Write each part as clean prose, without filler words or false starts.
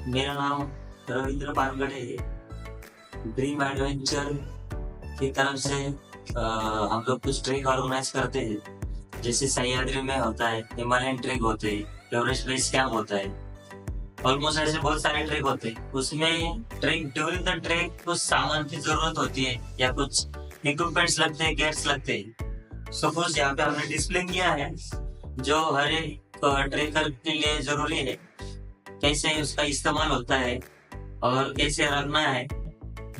मेरा नाम रविंद्र पानगढ़े है। ड्रीम एडवेंचर की तरफ से हम लोग कुछ ट्रेक ऑर्गेनाइज करते हैं। जैसे सह्याद्री में होता है, हिमालयन ट्रेक होते हैं, एवरेस्ट बेस कैंप होता है। ऑलमोस्ट ऐसे बहुत सारे ट्रेक होते हैं। उसमें ट्रेक ड्यूरिंग द ट्रेक कुछ सामान की जरूरत होती है या कुछ इक्विपमेंट्स लगते हैं, गेट्स लगते हैं। सपोज यहाँ पे हमने डिस्प्ले किया है जो हर एक ट्रेकर के लिए जरूरी है। कैसे उसका इस्तेमाल होता है और कैसे रखना है।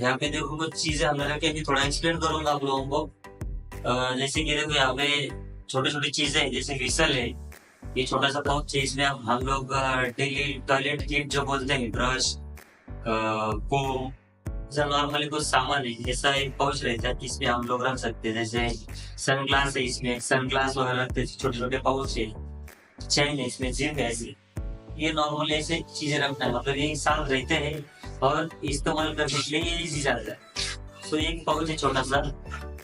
यहाँ पे देखो कुछ चीजें हमने रखी, अभी थोड़ा एक्सप्लेन करूंगा आप लोगों को। जैसे कि देखो यहाँ पे छोटी छोटी चीजें हैं, जैसे विसल है, ये छोटा सा पाउच है। इसमें हम लोग डेली टॉयलेट किट जो बोलते हैं, ब्रश, कोम, ऐसा नॉर्मली कुछ सामान है। जैसा एक पाउच रहता है इसमें हम लोग रख सकते हैं। जैसे सन ग्लास है, इसमें सन ग्लास वगैरह रखते हैं, छोटे छोटे पाउच है। चैन है, इसमें जिप है। ऐसी ये नॉर्मली ऐसे चीजें रखना है, मतलब ये साथ रहते हैं और इस्तेमाल करने के लिए ये इजी जाता है। तो एक पाउच है छोटा सा।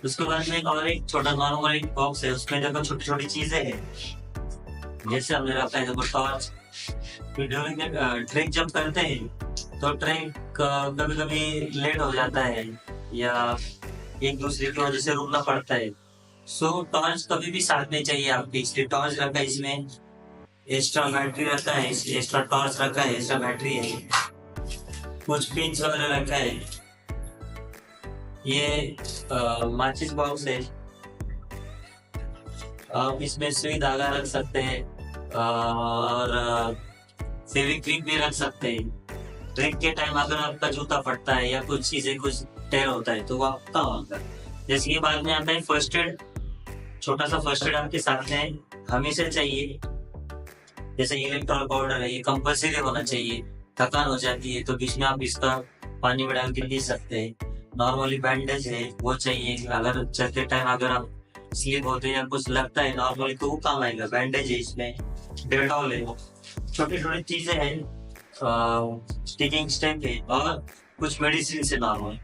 उसके बाद में और एक छोटा नॉर्मल एक बॉक्स है, उसमें देखो छोटी छोटी चीजें हैं। जैसे हमने रखा है देखो टॉर्च। ड्यूरिंग ट्रेक जब करते हैं तो ट्रेक कभी कभी लेट हो जाता है या एक दूसरे की वजह से रुकना पड़ता है। सो टॉर्च कभी भी साथ में चाहिए आपके, इसलिए टॉर्च रखा है। इसमें एक्स्ट्रा बैटरी रखा है, एक्स्ट्रा टॉर्च रखा है, एक्स्ट्रा बैटरी है, कुछ पिंस वगैरह रखा है। ये माचिस बॉक्स है, आप इसमें सुई धागा रख सकते हैं और फेविक्विक भी रख सकते हैं। ट्रेक के टाइम अगर आपका जूता फटता है या कुछ चीजें कुछ टेयर होता है तो वो आपका होगा। जैसे कि बाद में आता है फर्स्ट एड। छोटा सा फर्स्ट एड आपके साथ में हमेशा चाहिए। जैसे इलेक्ट्रॉल पाउडर है, ये कंपल्सरी होना चाहिए। थकान हो जाती है तो बीच में आप इसका पानी में डाल के पी सकते हैं। नॉर्मली बैंडेज है वो चाहिए, अगर चलते टाइम अगर आप स्लिप होते हैं या कुछ लगता है नॉर्मली तो वो काम आएगा। बैंडेज है, इसमें डेटॉल है, छोटी छोटी चीजें हैं, स्टिकिंग स्टेप है और कुछ मेडिसिन से नॉर्मल।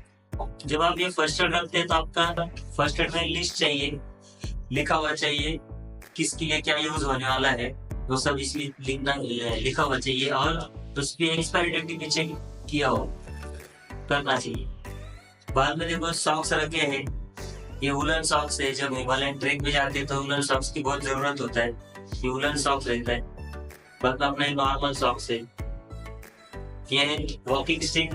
जब आप ये फर्स्ट एड करते हैं तो आपका फर्स्ट एड में लिस्ट चाहिए, लिखा हुआ चाहिए किसके लिए क्या यूज होने वाला है, वो सब इसमें लिखा हुआ चाहिए और उसकी एक्सपायरी डेट भी चेक किया हो करना चाहिए। बाद में देखो सॉक्स रखे हैं, ये वुलन सॉक्स है। जब हिमालयन ट्रेक में जाते हैं तो वुलन सॉक्स की बहुत जरूरत होता है, ये वुलन सॉक्स रहता है। बाद में अपना नॉर्मल सॉक्स है। ये वॉकिंग स्टिक,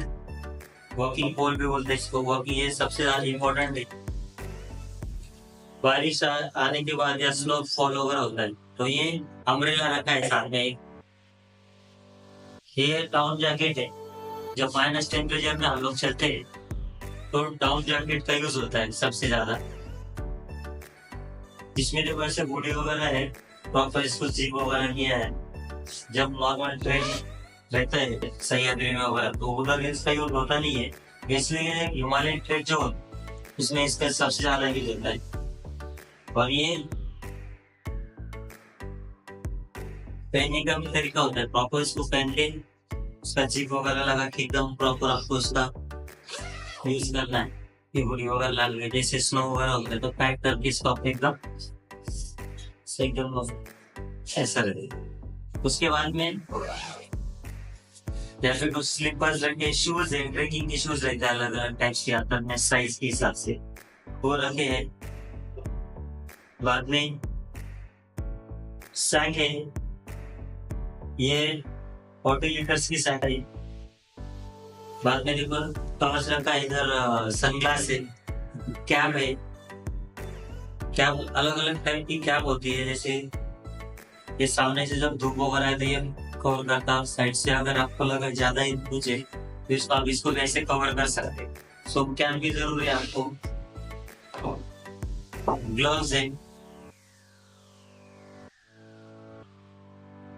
वॉकिंग पोल भी बोलते हैं इसको, वॉकिंग ये सबसे ज्यादा इम्पोर्टेंट है। बारिश आने के बाद या स्नो फॉल ओवर होता है तो ये अम्ब्रेला रखा है साथ में। ये डाउन जैकेट है, जब माइनस टेम्परेचर में हम लोग चलते हैं तो डाउन जैकेट का यूज होता है सबसे ज्यादा। जिसमें देखो ऐसे बूढ़ी वगैरह है, प्रॉपर इसको जिप वगैरह किया है। जब नॉर्मल ट्रेन रहता है सह्याद्री में वगैरह तो उधर इसका यूज होता नहीं है, इसलिए हिमालयन ट्रेक जो उसमें इसका सबसे ज्यादा यूज होता है। और ये पहनने का भी तरीका होता है, प्रॉपर इसको पहन के उसका जिप वगैरह लगा के एकदम प्रॉपर आपको उसका यूज करना है। ये हुडी वगैरह लाल गए, जैसे स्नो वगैरह होता है तो पैक करके इसको अपने एकदम ऐसा रहेगा। उसके बाद में जैसे कुछ स्लीपर्स रखे, शूज है, ट्रेकिंग के शूज रहते हैं अलग अलग टाइप्स के, आता है साइज के हिसाब से वो रखे हैं। बाद में सैक है, ये 40 लीटर्स की सैक है। बाद में देखो टॉर्च रखा है, इधर सनग्लास है, कैप है। कैप अलग अलग टाइप की कैप होती है, जैसे ये सामने से जब धूप वगैरह है तो ये कवर करता है, साइड से अगर आपको लगा ज्यादा ही धूप है तो आप इसको कैसे कवर कर सकते हैं। सो कैप भी जरूरी है आपको। ग्लव्स है,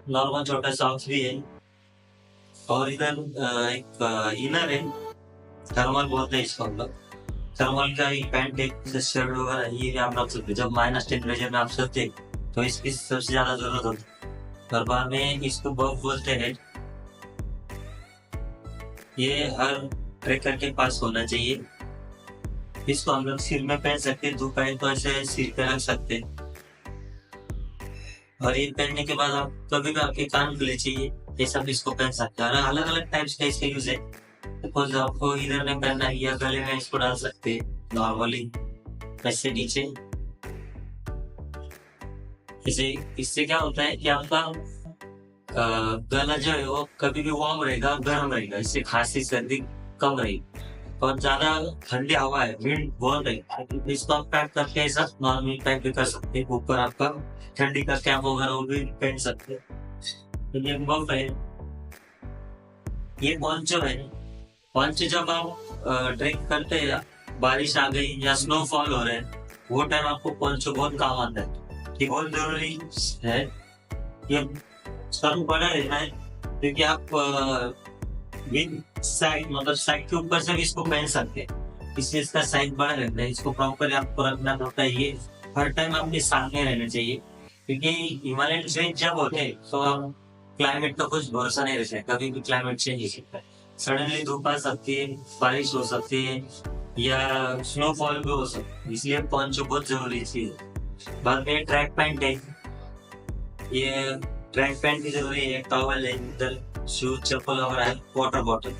नॉर्मल छोटा सॉक्स भी है। और इधर एक इनर है, थर्मल बोलते हैं इसको हम लोग। थर्मल का एक पैंट है, शर्ट वगैरह ये भी आप रख सकते हैं। जब माइनस टेम्परेचर में आप सोते तो इसकी सबसे ज्यादा जरूरत होती है। और बाद में इसको बफ बोलते हैं, ये हर ट्रेकर के पास होना चाहिए। इसको हम लोग सिर में पहन सकते हैं, धूप आए तो ऐसे सिर पे रख सकते हैं। और ये पहनने के बाद आप कभी भी आपके कान खुले चाहिए, ये सब इसको पहन सकते हैं और अलग अलग टाइप्स का इसका यूज है। सपोज आपको इधर में पहनना है या गले में इसको डाल सकते हैं नॉर्मली ऐसे नीचे। इसे इससे क्या होता है कि आपका गला जो है वो कभी भी वार्म रहेगा, गर्म रहेगा, इससे खांसी सर्दी कम रहेगी। और ज्यादा ठंडी हवा है, विंड बहुत है, इसको आप पैक करके ऐसा नॉर्मल पैक भी कर सकते हैं। ऊपर आपका ठंडी का कैप वगैरह वो भी पहन सकते हैं। तो ये बफ है। ये पॉन्चो है। पॉन्चो जब आप ड्रिंक करते हैं, बारिश आ गई या स्नोफॉल हो रहा है, वो टाइम आपको पॉन्चो बहुत काम आता है। ये बहुत जरूरी है। ये सर बना रहना है क्योंकि आप साइड मतलब साइड के ऊपर से भी इसको पहन सकते हैं, इसलिए इसका साइज बड़ा रहता है। इसको प्रॉपर आपको रखना होता है। ये हर टाइम आपके सामने रहना चाहिए क्योंकि हिमालयन रेंज जब होते हैं तो क्लाइमेट का कुछ भरोसा नहीं रहता है, कभी भी क्लाइमेट चेंज हो सकता है। सडनली धूप आ सकती है, बारिश हो सकती है या स्नोफॉल भी हो सकता है, इसलिए पॉन्चो बहुत जरूरी चीज है। बाद में ट्रैक पैंट है। ये ट्रैक पैंट भी जरूरी है। टॉवल है, इधर शूज चप्पल वगैरह है, वाटर बॉटल,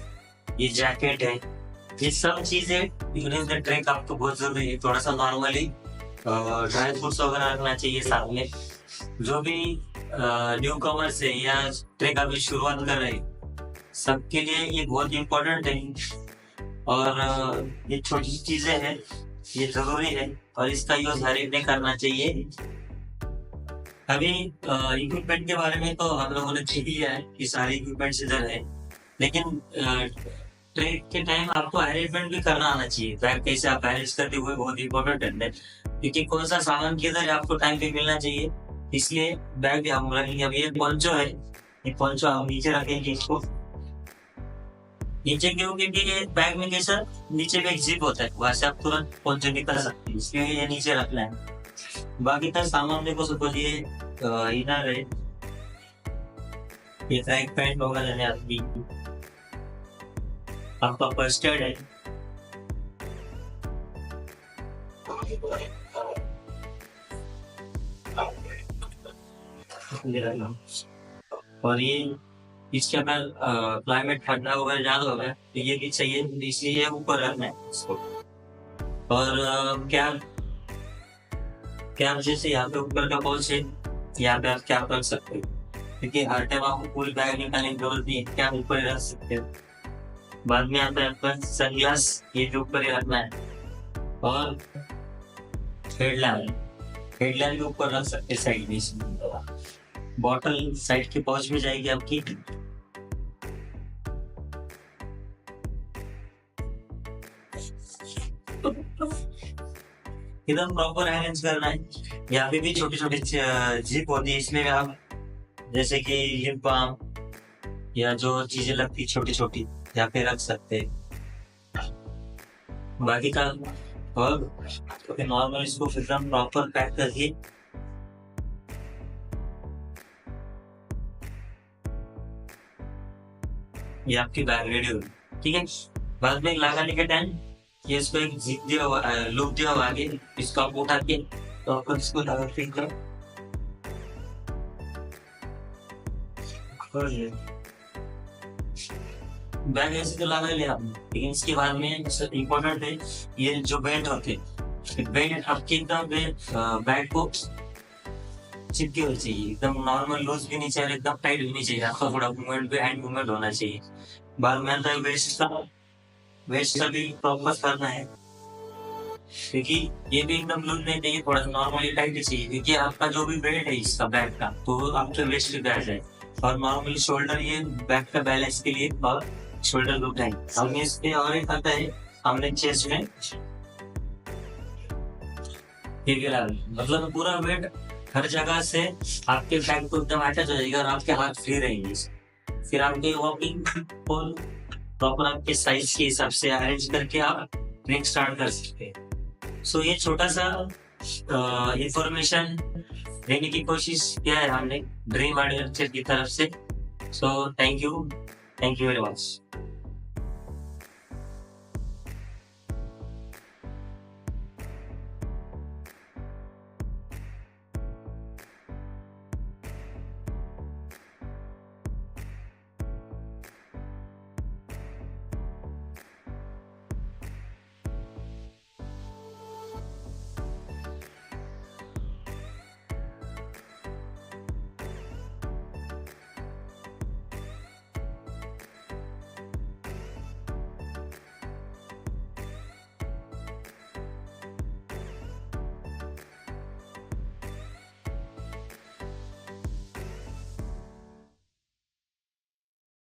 ये जैकेट है। ये सब चीजें ड्यूरिंग द ट्रैक आपको बहुत जरूरी है। थोड़ा सा नॉर्मली ड्राई फ्रूट्स वगैरह रखना चाहिए साथ में। जो भी न्यू कमर्स है या ट्रैक अभी शुरुआत कर रहे हैं, सबके लिए ये बहुत इम्पोर्टेंट है। और ये छोटी चीजें हैं, ये जरूरी है और इसका यूज हर एक ने करना चाहिए। अभी इक्विपमेंट के बारे में तो हम लोगों ने सीख लिया है कि सारे इक्विपमेंट्स इधर है, लेकिन ट्रेक के टाइम आपको अरेंजमेंट भी करना आना चाहिए। बैग कैसे आप अरेंज करते हुए बहुत इंपॉर्टेंट है क्योंकि कौन सा सामान किधर है आपको टाइम पे मिलना चाहिए, इसलिए बैग भी हम रखेंगे। अब ये पॉन्चो है, ये पॉन्चो हम नीचे रखेंगे। इसको नीचे क्यों? क्योंकि ये बैग में कैसा नीचे में एक जिप होता है, वहां से आप तुरंत पॉन्चो निकाल सकते हैं, इसलिए ये नीचे रखना है। बाकी का सामान देखो, सपोज ये इनर है, ये ट्रैक पैंट वगैरह है, आपकी आपका फर्स्ट एड है, और ये इसके अंदर क्लाइमेट ठंडा वगैरह ज्यादा हो गया तो ये भी चाहिए, इसलिए ऊपर रखना है इसको। और क्या जैसे यहाँ पे ऊपर का पॉच है, यहाँ पे आप क्या रख सकते हो क्योंकि हर टाइम आपको पूरी बैग निकालने की जरूरत नहीं है, क्या ऊपर ही रख सकते हो। बाद में आता है आपका सनग्लास, ये जो ऊपर ही रखना है। और हेडलैम्प भी ऊपर रख सकते हैं साइड में। बॉटल साइड के पॉच में जाएगी आपकी। एकदम प्रॉपर अरेंज करना है। यहाँ पे भी छोटी छोटी जिप होती है, इसमें आप जैसे कि लिप बाम या जो चीजें लगती छोटी छोटी यहाँ पे रख सकते हैं। बाकी का और नॉर्मल इसको एकदम प्रॉपर पैक करके ये आपकी बैग रेडी होगी, ठीक है। बाद में लगाने के टाइम ये इसको एक जिप दिया हुआ, लूप दिया हुआ आगे, इसको आप उठा के तो आपको इसको लगा फिट करो। बैग ऐसे तो लगा लिया आपने, लेकिन इसके बाद में इम्पोर्टेंट है ये जो बेल्ट होते हैं, बेल्ट आपके एकदम बैग को चिपके होनी चाहिए, एकदम नॉर्मल लूज भी नहीं चाहिए, एकदम टाइट भी नहीं चाहिए। आपका थोड़ा मूवमेंट भी हैंड मूवमेंट होना चाहिए। बाद में आता है वेस्ट का भी प्रॉपर करना है क्योंकि ये भी एकदम लूज नहीं चाहिए, थोड़ा सा नॉर्मली टाइट चाहिए क्योंकि आपका जो भी बेल्ट है इसका बैग का तो आपके वेस्ट पे बैठ जाए। और नॉर्मली शोल्डर, ये बैग का बैलेंस के लिए और शोल्डर लूप है। हमने इसके और एक आता है हमने चेस्ट में, मतलब पूरा वेट हर जगह से आपके बैग को एकदम अटैच हो जाएगा और आपके हाथ फ्री रहेंगे। फिर आपके वॉकिंग प्रॉपर आपके साइज के हिसाब से अरेंज करके आप ट्रेक स्टार्ट कर सकते हैं। सो ये छोटा सा इंफॉर्मेशन देने की कोशिश किया है हमने ड्रीम एडवेंचर की तरफ से। So thank you very much.